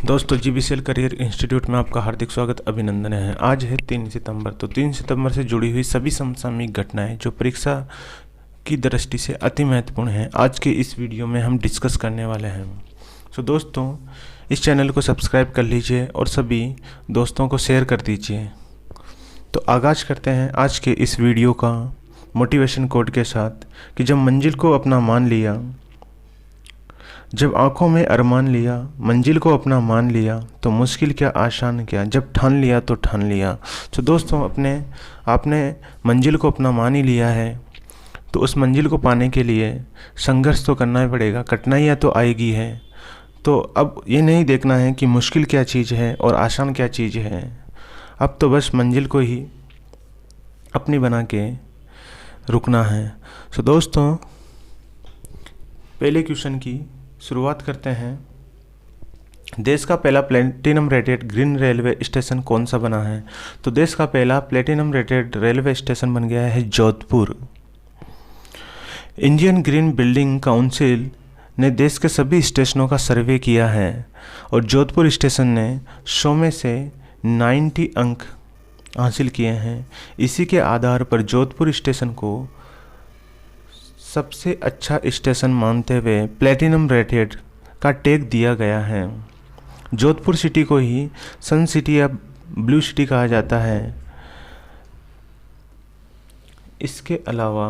दोस्तों जीबीसीएल career institute में आपका हार्दिक स्वागत अभिनंदन है। आज है 3 सितंबर। तो 3 सितंबर से जुड़ी हुई सभी समसामयिक घटनाएं जो परीक्षा की दृष्टि से अति महत्वपूर्ण हैं, आज के इस वीडियो में हम डिस्कस करने वाले हैं। तो दोस्तों इस चैनल को सब्सक्राइब कर लीजिए और सभी दोस्तों को शेयर कर दीजिए। तो आगाज़ करते हैं आज के इस वीडियो का मोटिवेशन कोट के साथ कि जब मंजिल को अपना मान लिया, जब आंखों में अरमान लिया, मंजिल को अपना मान लिया, तो मुश्किल क्या आसान क्या, जब ठान लिया तो ठान लिया। तो दोस्तों आपने मंजिल को अपना मान ही लिया है, तो उस मंजिल को पाने के लिए संघर्ष तो करना ही पड़ेगा, कठिनाइयाँ तो आएगी है। तो अब ये नहीं देखना है कि मुश्किल क्या चीज़ है और आसान क्या चीज़ है, अब तो बस मंजिल को ही अपनी बना के रुकना है। तो दोस्तों पहले क्वेश्चन की शुरुआत करते हैं। देश का पहला platinum rated green railway station कौन सा बना है? तो देश का पहला प्लेटिनम रेटेड रेलवे स्टेशन बन गया है Jodhpur. Indian green building council ने देश के सभी स्टेशनों का सर्वे किया है और जोधपुर स्टेशन ने 100 में से 90 अंक हासिल किए हैं। इसी के आधार पर जोधपुर स्टेशन को सबसे अच्छा स्टेशन मानते हुए प्लेटिनम रेटेड का टैग दिया गया है। जोधपुर सिटी को ही सन सिटी या ब्लू सिटी कहा जाता है। इसके अलावा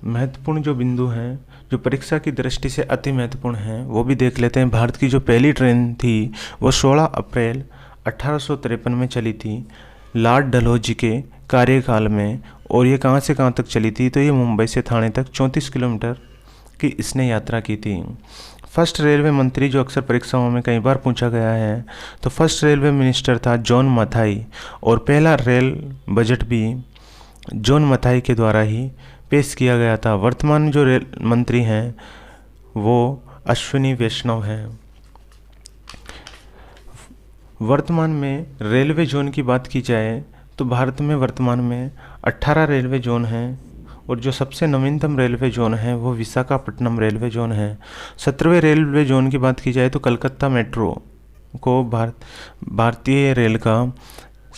महत्वपूर्ण जो बिंदु हैं जो परीक्षा की दृष्टि से अति महत्वपूर्ण हैं वो भी देख लेते हैं। भारत की जो पहली ट्रेन थी वो 16 अप्रैल 1853 में चली थी लॉर्ड डलहौजी के कार्यकाल में, और ये कहाँ से कहाँ तक चली थी? तो ये मुंबई से ठाणे तक 34 किलोमीटर की इसने यात्रा की थी। फर्स्ट रेलवे मंत्री जो अक्सर परीक्षाओं में कई बार पूछा गया है, तो फर्स्ट रेलवे मिनिस्टर था जॉन मथाई, और पहला रेल बजट भी जॉन मथाई के द्वारा ही पेश किया गया था। वर्तमान जो रेल मंत्री हैं वो अश्विनी वैष्णव हैं। वर्तमान में रेलवे जोन की बात की जाए तो भारत में वर्तमान में 18 रेलवे जोन हैं, और जो सबसे नवीनतम रेलवे जोन है वो विशाखापट्टनम रेलवे जोन है। 17वें रेलवे जोन की बात की जाए तो कलकत्ता मेट्रो को भारतीय रेल का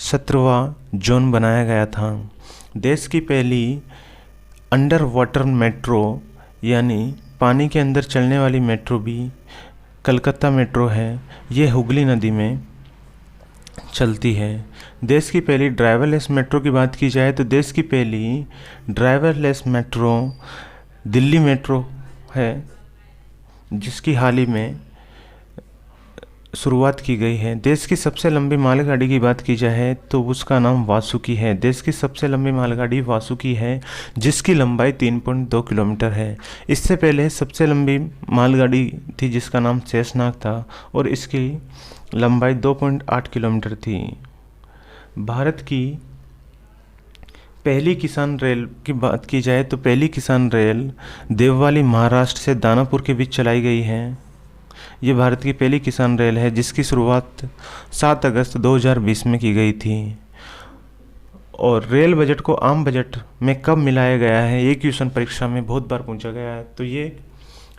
17वां जोन बनाया गया था। देश की पहली अंडर वाटर मेट्रो यानी पानी के अंदर चलने वाली मेट्रो भी कलकत्ता मेट्रो है। ये हुगली नदी में चलती है। देश की पहली ड्राइवरलेस मेट्रो की बात की जाए तो देश की पहली ड्राइवरलेस मेट्रो दिल्ली मेट्रो है, जिसकी हाल ही में शुरुआत की गई है। देश की सबसे लंबी मालगाड़ी की बात की जाए तो उसका नाम वासुकी है। देश की सबसे लंबी मालगाड़ी वासुकी है, जिसकी लंबाई 3.2 किलोमीटर है। इससे पहले सबसे लंबी मालगाड़ी थी जिसका नाम शेषनाग था, और इसकी लंबाई 2.8 किलोमीटर थी। भारत की पहली किसान रेल की बात की जाए तो पहली किसान रेल देववाली महाराष्ट्र से दानापुर के बीच चलाई गई है। ये भारत की पहली किसान रेल है जिसकी शुरुआत 7 अगस्त 2020 में की गई थी। और रेल बजट को आम बजट में कब मिलाया गया है, ये क्वेश्चन परीक्षा में बहुत बार पूछा गया है। तो ये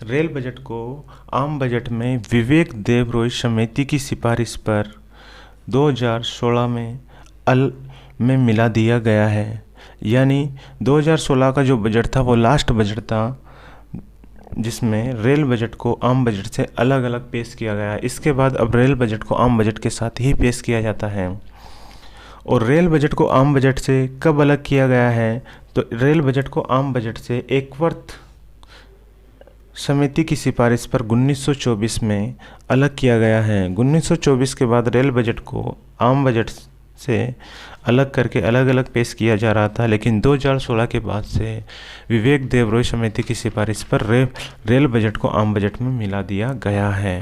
रेल बजट को आम बजट में विवेक देबरॉय समिति की सिफारिश पर 2016 में मिला दिया गया है। यानी 2016 का जो बजट था वो लास्ट बजट था जिसमें रेल बजट को आम बजट से अलग अलग पेश किया गया। इसके बाद अब रेल बजट को आम बजट के साथ ही पेश किया जाता है। और रेल बजट को आम बजट से कब अलग किया गया है? तो रेल बजट को आम बजट से एकवर्थ समिति की सिफारिश पर 1924 में अलग किया गया है। 1924 के बाद रेल बजट को आम बजट से अलग करके अलग अलग पेश किया जा रहा था, लेकिन 2016 के बाद से विवेक देबरॉय समिति की सिफारिश पर रेल बजट को आम बजट में मिला दिया गया है।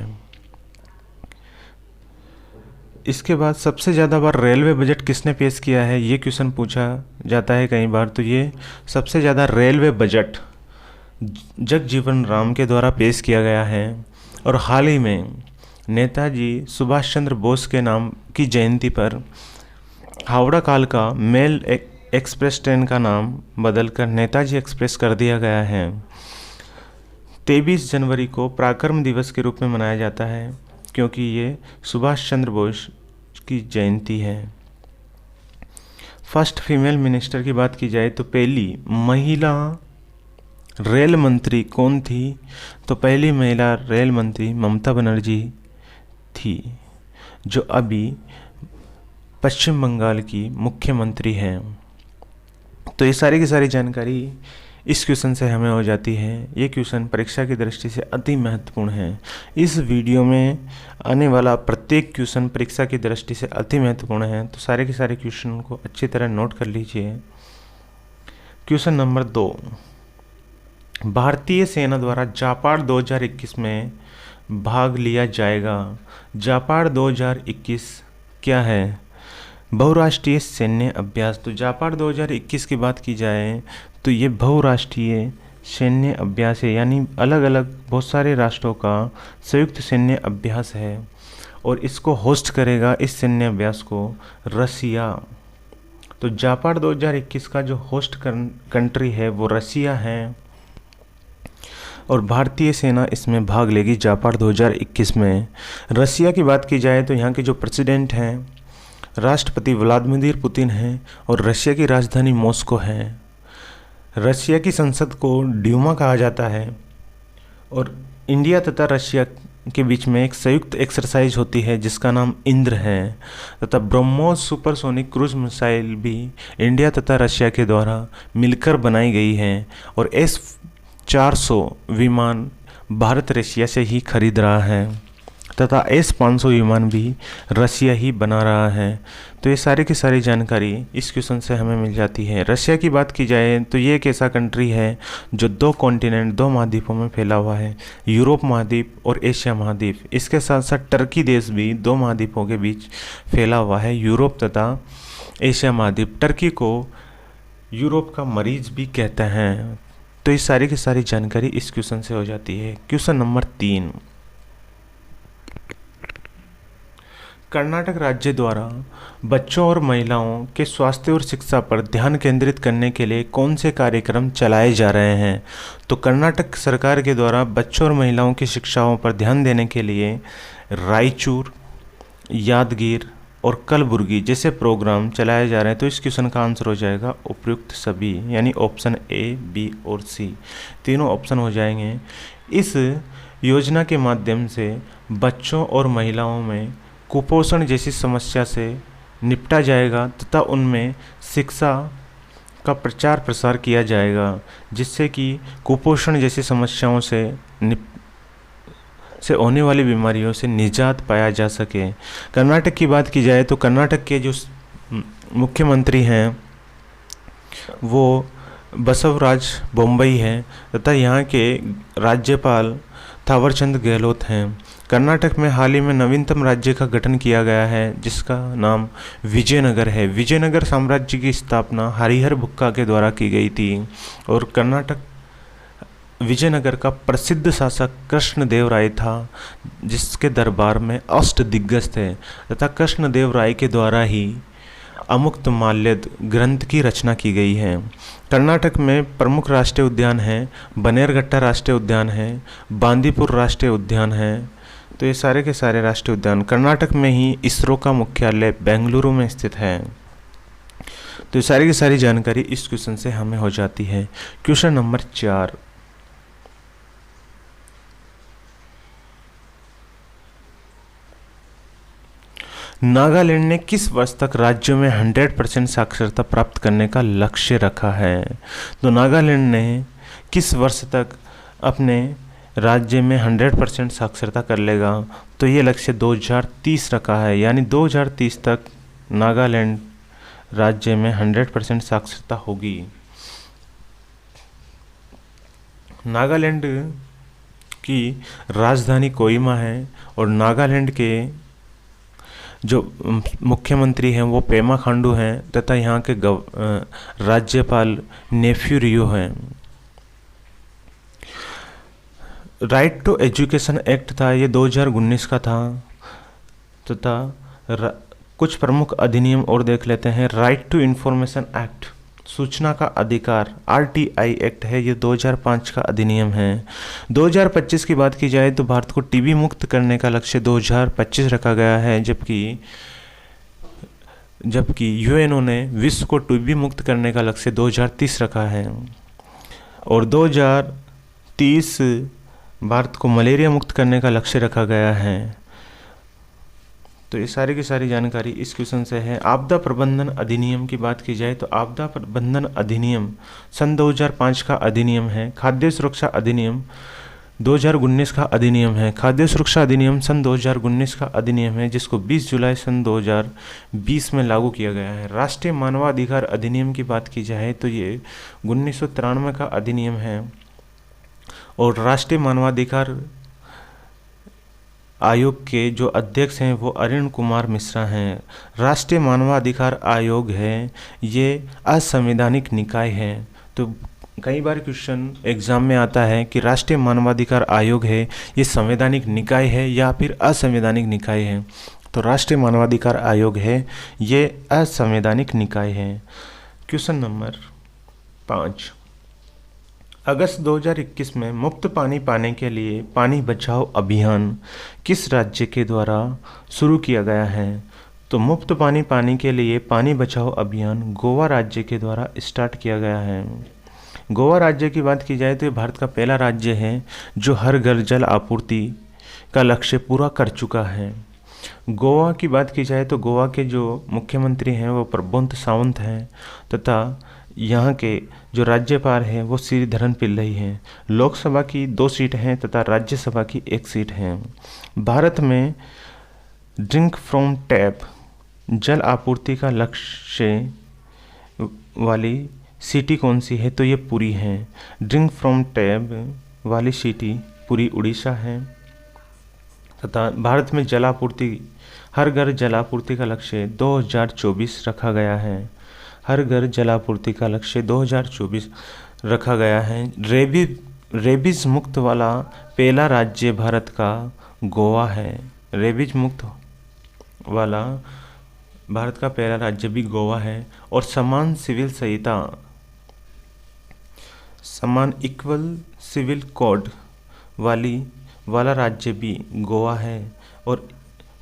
इसके बाद सबसे ज़्यादा बार रेलवे बजट किसने पेश किया है, ये क्वेश्चन पूछा जाता है कई बार। तो ये सबसे ज़्यादा रेलवे बजट जगजीवन राम के द्वारा पेश किया गया है। और हाल ही में नेताजी सुभाष चंद्र बोस के नाम की जयंती पर हावड़ा कालका मेल एक्सप्रेस ट्रेन का नाम बदलकर नेताजी एक्सप्रेस कर दिया गया है। 23 जनवरी को पराक्रम दिवस के रूप में मनाया जाता है। क्योंकि ये सुभाष चंद्र बोस की जयंती है। फर्स्ट फीमेल मिनिस्टर की बात की जाए तो पहली महिला रेल मंत्री कौन थी? तो पहली महिला रेल मंत्री ममता बनर्जी थी, जो अभी पश्चिम बंगाल की मुख्यमंत्री हैं। तो ये सारी की सारी जानकारी इस क्वेश्चन से हमें हो जाती है। ये क्वेश्चन परीक्षा की दृष्टि से अति महत्वपूर्ण है। इस वीडियो में आने वाला प्रत्येक क्वेश्चन परीक्षा की दृष्टि से अति महत्वपूर्ण है, तो सारे के सारे क्वेश्चन को अच्छी तरह नोट कर लीजिए। क्वेश्चन नंबर 2, भारतीय सेना द्वारा जापाड़ 2021 में भाग लिया जाएगा। जापाड़ 2021 क्या है? बहुराष्ट्रीय सैन्य अभ्यास। तो जापाड़ 2021 की बात की जाए तो ये बहुराष्ट्रीय सैन्य अभ्यास है, यानी अलग अलग बहुत सारे राष्ट्रों का संयुक्त सैन्य अभ्यास है, और इसको होस्ट करेगा इस सैन्य अभ्यास को रसिया। तो जापाड़ 2021 का जो होस्ट कंट्री है वो रसिया है, और भारतीय सेना इसमें भाग लेगी जापाड़ 2021 में। रसिया की बात की जाए तो यहाँ के जो प्रेसिडेंट हैं राष्ट्रपति व्लादिमीर पुतिन हैं, और रशिया की राजधानी मॉस्को है। रशिया की संसद को ड्यूमा कहा जाता है, और इंडिया तथा रशिया के बीच में एक संयुक्त एक्सरसाइज होती है जिसका नाम इंद्र है, तथा ब्रह्मोस सुपरसोनिक क्रूज मिसाइल भी इंडिया तथा रशिया के द्वारा मिलकर बनाई गई है, और S-400 विमान भारत रशिया से ही खरीद रहा है, तथा S-500 विमान भी रशिया ही बना रहा है। तो ये सारी की सारी जानकारी इस क्वेश्चन से हमें मिल जाती है। रशिया की बात की जाए तो ये एक ऐसा कंट्री है जो 2 कॉन्टिनेंट 2 महाद्वीपों में फैला हुआ है, यूरोप महाद्वीप और एशिया महाद्वीप। इसके साथ साथ टर्की देश भी 2 महाद्वीपों के बीच फैला हुआ है, यूरोप तथा एशिया महाद्वीप। टर्की को यूरोप का मरीज भी कहते हैं। तो ये सारी की सारी जानकारी इस क्वेश्चन से हो जाती है। क्वेश्चन नंबर 3, कर्नाटक राज्य द्वारा बच्चों और महिलाओं के स्वास्थ्य और शिक्षा पर ध्यान केंद्रित करने के लिए कौन से कार्यक्रम चलाए जा रहे हैं? तो कर्नाटक सरकार के द्वारा बच्चों और महिलाओं की शिक्षाओं पर ध्यान देने के लिए रायचूर, यादगीर और कलबुर्गी जैसे प्रोग्राम चलाए जा रहे हैं। तो इस क्वेश्चन का आंसर हो जाएगा उपयुक्त सभी, यानी ऑप्शन A, B और C तीनों ऑप्शन हो जाएंगे। इस योजना के माध्यम से बच्चों और महिलाओं में कुपोषण जैसी समस्या से निपटा जाएगा, तथा उनमें शिक्षा का प्रचार प्रसार किया जाएगा, जिससे कि कुपोषण जैसी समस्याओं से होने वाली बीमारियों से निजात पाया जा सके। कर्नाटक की बात की जाए तो कर्नाटक के जो मुख्यमंत्री हैं वो बसवराज बोम्मई हैं, तथा यहाँ के राज्यपाल थावरचंद गहलोत हैं। कर्नाटक में हाल ही में नवीनतम राज्य का गठन किया गया है जिसका नाम विजयनगर है। विजयनगर साम्राज्य की स्थापना हरिहर बुक्का के द्वारा की गई थी, और कर्नाटक विजयनगर का प्रसिद्ध शासक कृष्णदेव राय था, जिसके दरबार में अष्टदिग्गज थे, तथा कृष्णदेव राय के द्वारा ही अमुक्तमाल्यद ग्रंथ की रचना की गई है। कर्नाटक में प्रमुख राष्ट्रीय उद्यान हैं, बनेरघट्टा राष्ट्रीय उद्यान है, बांदीपुर राष्ट्रीय उद्यान है। तो ये सारे के सारे राष्ट्रीय उद्यान कर्नाटक में ही इसरो का मुख्यालय बेंगलुरु में स्थित है। तो ये सारी की सारी जानकारी इस क्वेश्चन से हमें हो जाती है। क्वेश्चन नंबर 4, नागालैंड ने किस वर्ष तक राज्य में 100% साक्षरता प्राप्त करने का लक्ष्य रखा है? तो नागालैंड ने किस वर्ष तक अपने राज्य में 100% साक्षरता कर लेगा? तो ये लक्ष्य 2030 रखा है, यानी 2030 तक नागालैंड राज्य में 100% साक्षरता होगी। नागालैंड की राजधानी कोहिमा है, और नागालैंड के जो मुख्यमंत्री हैं वो पेमा खांडू हैं, तथा यहाँ के राज्यपाल नेफ्यू रियो हैं। राइट टू एजुकेशन एक्ट था, ये 2019 का था, तथा कुछ प्रमुख अधिनियम और देख लेते हैं। राइट टू इंफॉर्मेशन एक्ट सूचना का अधिकार आरटीआई एक्ट है, ये 2005 का अधिनियम है। 2025 की बात की जाए तो भारत को टीबी मुक्त करने का लक्ष्य 2025 रखा गया है, जबकि यूएनओ ने विश्व को टीबी मुक्त करने का लक्ष्य 2030 रखा है। और 2030 भारत को मलेरिया मुक्त करने का लक्ष्य रखा गया है। तो ये सारी की सारी जानकारी इस क्वेश्चन से है। आपदा प्रबंधन अधिनियम की बात की जाए तो आपदा प्रबंधन अधिनियम सन 2005 का अधिनियम है। खाद्य सुरक्षा अधिनियम 2019 का अधिनियम है। खाद्य सुरक्षा अधिनियम सन 2019 का अधिनियम है, जिसको 20 जुलाई सन 2020 में लागू किया गया है। राष्ट्रीय मानवाधिकार अधिनियम की बात की जाए तो ये 1993 का अधिनियम है। और राष्ट्रीय मानवाधिकार आयोग के जो अध्यक्ष हैं वो अरुण कुमार मिश्रा हैं। राष्ट्रीय मानवाधिकार आयोग है, ये असंवैधानिक निकाय है। तो कई बार क्वेश्चन एग्जाम में आता है कि राष्ट्रीय मानवाधिकार आयोग है, ये संवैधानिक निकाय है या फिर असंवैधानिक निकाय है। तो राष्ट्रीय मानवाधिकार आयोग है, ये असंवैधानिक निकाय है। क्वेश्चन नंबर 5, अगस्त 2021 में मुफ्त पानी पाने के लिए पानी बचाओ अभियान किस राज्य के द्वारा शुरू किया गया है? तो मुफ्त पानी पाने के लिए पानी बचाओ अभियान गोवा राज्य के द्वारा स्टार्ट किया गया है। गोवा राज्य की बात की जाए तो ये भारत का पहला राज्य है जो हर घर जल आपूर्ति का लक्ष्य पूरा कर चुका है। गोवा की बात की जाए तो गोवा के जो मुख्यमंत्री हैं वो प्रबोध सावंत हैं, तथा यहाँ के जो राज्यपाल हैं वो श्रीधरन पिल्लई हैं। लोकसभा की 2 सीट हैं तथा राज्यसभा की 1 सीट है। भारत में ड्रिंक फ्रॉम टैप जल आपूर्ति का लक्ष्य वाली सिटी कौन सी है? तो ये पुरी है। ड्रिंक फ्रॉम टैप वाली सिटी पुरी उड़ीसा है। तथा भारत में जलापूर्ति हर घर जलापूर्ति का लक्ष्य 2024 रखा गया है। हर घर जलापूर्ति का लक्ष्य 2024 रखा गया है। रेबीज मुक्त वाला पहला राज्य भारत का गोवा है। रेबीज मुक्त वाला भारत का पहला राज्य भी गोवा है। और समान इक्वल सिविल कोड वाला राज्य भी गोवा है। और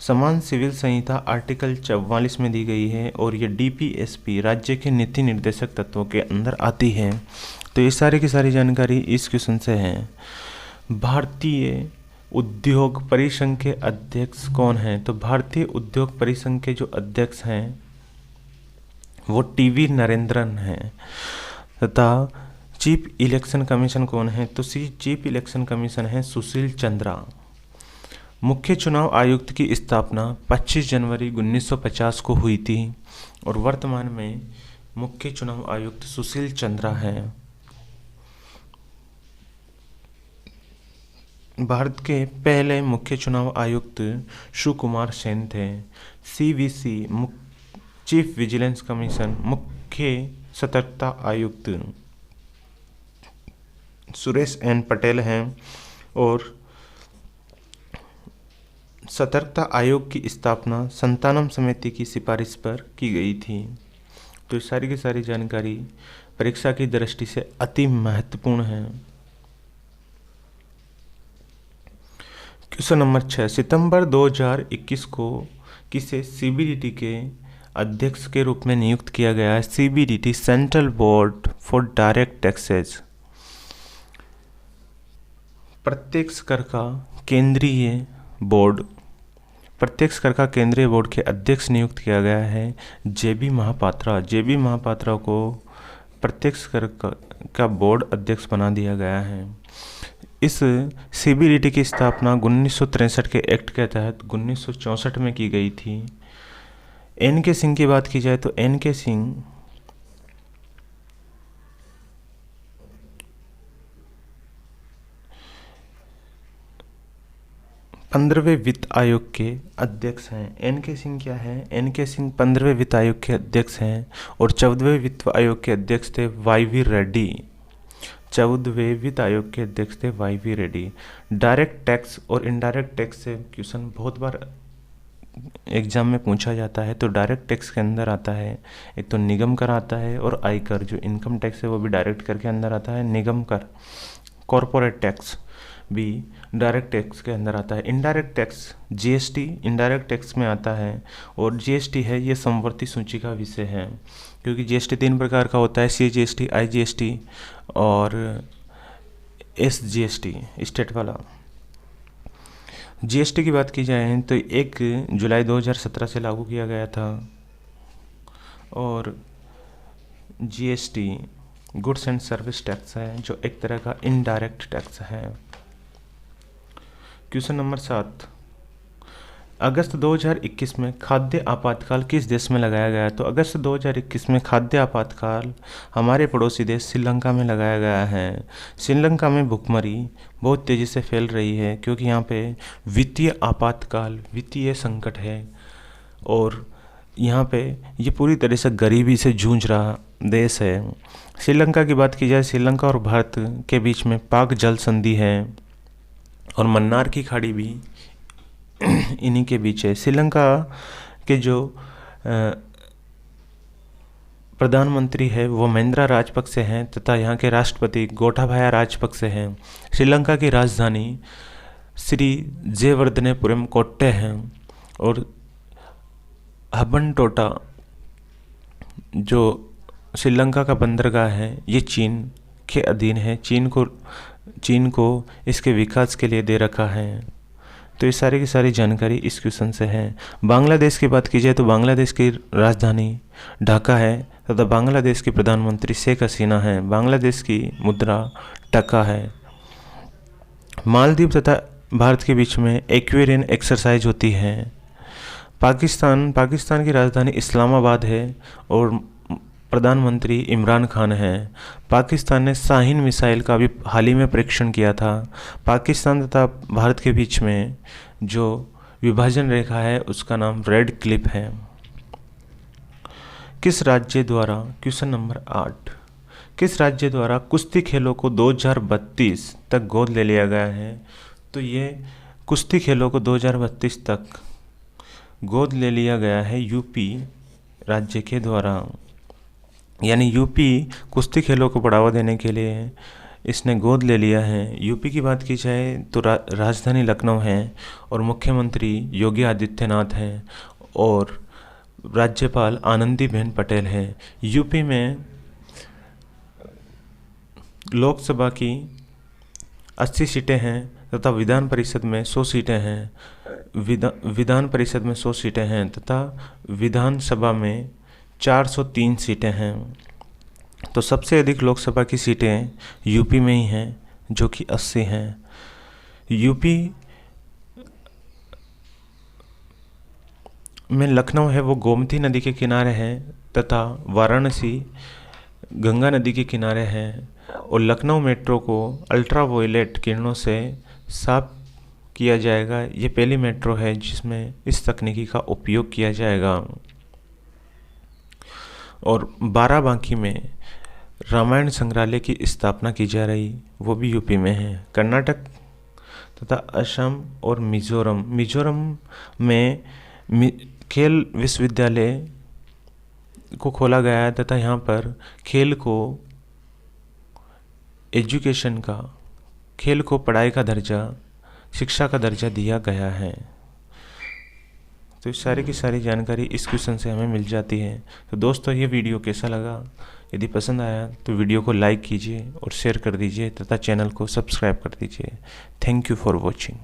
समान सिविल संहिता आर्टिकल 44 में दी गई है और ये डीपीएसपी राज्य के नीति निर्देशक तत्वों के अंदर आती है। तो ये सारी की सारी जानकारी इस क्वेश्चन से है। भारतीय उद्योग परिसंघ के अध्यक्ष कौन हैं? तो भारतीय उद्योग परिसंघ के जो अध्यक्ष हैं वो टीवी नरेंद्रन हैं। तथा चीफ इलेक्शन कमीशन कौन है? तो चीफ इलेक्शन कमीशन है सुशील चंद्रा। मुख्य चुनाव आयुक्त की स्थापना 25 जनवरी 1950 को हुई थी और वर्तमान में मुख्य चुनाव आयुक्त सुशील चंद्रा हैं। भारत के पहले मुख्य चुनाव आयुक्त सुकुमार सेन थे। सीवीसी चीफ विजिलेंस कमीशन मुख्य सतर्कता आयुक्त सुरेश एन पटेल हैं। और सतर्कता आयोग की स्थापना संतानम समिति की सिफारिश पर की गई थी। तो इस सारी की सारी जानकारी परीक्षा की दृष्टि से अति महत्वपूर्ण है। क्वेश्चन नंबर 6, सितंबर 2021 को किसे सीबीडीटी के अध्यक्ष के रूप में नियुक्त किया गया है? CBDT central board for direct taxes प्रत्यक्ष कर का केंद्रीय बोर्ड के अध्यक्ष नियुक्त किया गया है जेबी महापात्रा को प्रत्यक्ष कर का बोर्ड अध्यक्ष बना दिया गया है। इस सीबीडीटी की स्थापना 1963 के एक्ट के तहत 1964 में की गई थी। एन के सिंह की बात की जाए तो एन के सिंह 15वें वित्त आयोग के अध्यक्ष हैं। एन के सिंह क्या है? एन के सिंह 15वें वित्त आयोग के अध्यक्ष हैं और 14वें वित्त आयोग के अध्यक्ष थे वाई.वी. रेड्डी। 14वें वित्त आयोग के अध्यक्ष थे वाई.वी. रेड्डी। डायरेक्ट टैक्स और इनडायरेक्ट टैक्स से क्वेश्चन बहुत बार एग्ज़ाम में पूछा जाता है तो डायरेक्ट टैक्स के अंदर आता है। एक तो निगम कर आता है और आयकर जो इनकम टैक्स है वो भी डायरेक्ट कर के अंदर आता है। निगम कर, कॉरपोरेट टैक्स भी डायरेक्ट टैक्स के अंदर आता है। Indirect tax GST indirect tax में आता है, और जीएसटी है ये समवर्ती सूची का विषय है, क्योंकि जीएसटी 3 प्रकार का होता है, सीजीएसटी, आईजीएसटी और एसजीएसटी, स्टेट वाला। जीएसटी की बात की जाए तो 1 जुलाई 2017 से लागू किया गया था, और GST goods and service tax है जो एक तरह का इनडायरेक्ट टैक्स है। क्वेश्चन नंबर 7, अगस्त 2021 में खाद्य आपातकाल किस देश में लगाया गया? तो अगस्त 2021 में खाद्य आपातकाल हमारे पड़ोसी देश श्रीलंका में लगाया गया है। श्रीलंका में भुखमरी बहुत तेज़ी से फैल रही है, क्योंकि यहाँ पे वित्तीय आपातकाल, वित्तीय संकट है, और यहाँ पे ये पूरी तरह से गरीबी से जूझ रहा देश है। श्रीलंका की बात की जाए, श्रीलंका और भारत के बीच में पाक जल संधि है, और मन्नार की खाड़ी भी इन्हीं के बीच है। श्रीलंका के जो प्रधानमंत्री है वो महिंद्रा राजपक्षे हैं, तथा यहाँ के राष्ट्रपति गोटाबाया राजपक्षे हैं। श्रीलंका की राजधानी श्री जयवर्धनेपुरम कोट्टे हैं, और हबनटोटा जो श्रीलंका का बंदरगाह है ये चीन के अधीन है। चीन को इसके विकास के लिए दे रखा है। तो ये सारी की सारी जानकारी इस क्वेश्चन से है। बांग्लादेश की बात की जाए तो बांग्लादेश की राजधानी ढाका है, तथा बांग्लादेश की प्रधानमंत्री शेख हसीना है। बांग्लादेश की मुद्रा टका है। मालदीव तथा भारत के बीच में एक्वेरियन एक्सरसाइज होती है। पाकिस्तान की राजधानी इस्लामाबाद है, और प्रधानमंत्री इमरान खान हैं। पाकिस्तान ने शाहीन मिसाइल का भी हाल ही में परीक्षण किया था। पाकिस्तान तथा भारत के बीच में जो विभाजन रेखा है उसका नाम रेड क्लिफ है। किस राज्य द्वारा, क्वेश्चन नंबर 8, किस राज्य द्वारा कुश्ती खेलों को 2032 तक गोद ले लिया गया है? तो ये कुश्ती खेलों को 2032 तक गोद ले लिया गया है यूपी राज्य के द्वारा। यानी यूपी कुश्ती खेलों को बढ़ावा देने के लिए इसने गोद ले लिया है। यूपी की बात की जाए तो राजधानी लखनऊ है, और मुख्यमंत्री योगी आदित्यनाथ हैं, और राज्यपाल आनंदीबेन पटेल हैं। यूपी में लोकसभा की 80 सीटें हैं, तथा विधान परिषद में 100 सीटें हैं। विधान परिषद में 100 सीटें हैं, तथा विधानसभा में 403 सीटें हैं। तो सबसे अधिक लोकसभा की सीटें यूपी में ही हैं, जो कि 80 हैं। यूपी में लखनऊ है वो गोमती नदी के किनारे है, तथा वाराणसी गंगा नदी के किनारे है, और लखनऊ मेट्रो को अल्ट्रावायलेट किरणों से साफ किया जाएगा। ये पहली मेट्रो है जिसमें इस तकनीकी का उपयोग किया जाएगा। और बाराबांकी में रामायण संग्रहालय की स्थापना की जा रही, वो भी यूपी में है। कर्नाटक तथा असम और मिजोरम में खेल विश्वविद्यालय को खोला गया है, तथा यहाँ पर खेल को पढ़ाई का दर्जा, शिक्षा का दर्जा दिया गया है। तो इस सारी की सारी जानकारी इस क्वेश्चन से हमें मिल जाती है। तो दोस्तों ये वीडियो कैसा लगा? यदि पसंद आया तो वीडियो को लाइक कीजिए और शेयर कर दीजिए, तथा चैनल को सब्सक्राइब कर दीजिए। Thank you for watching.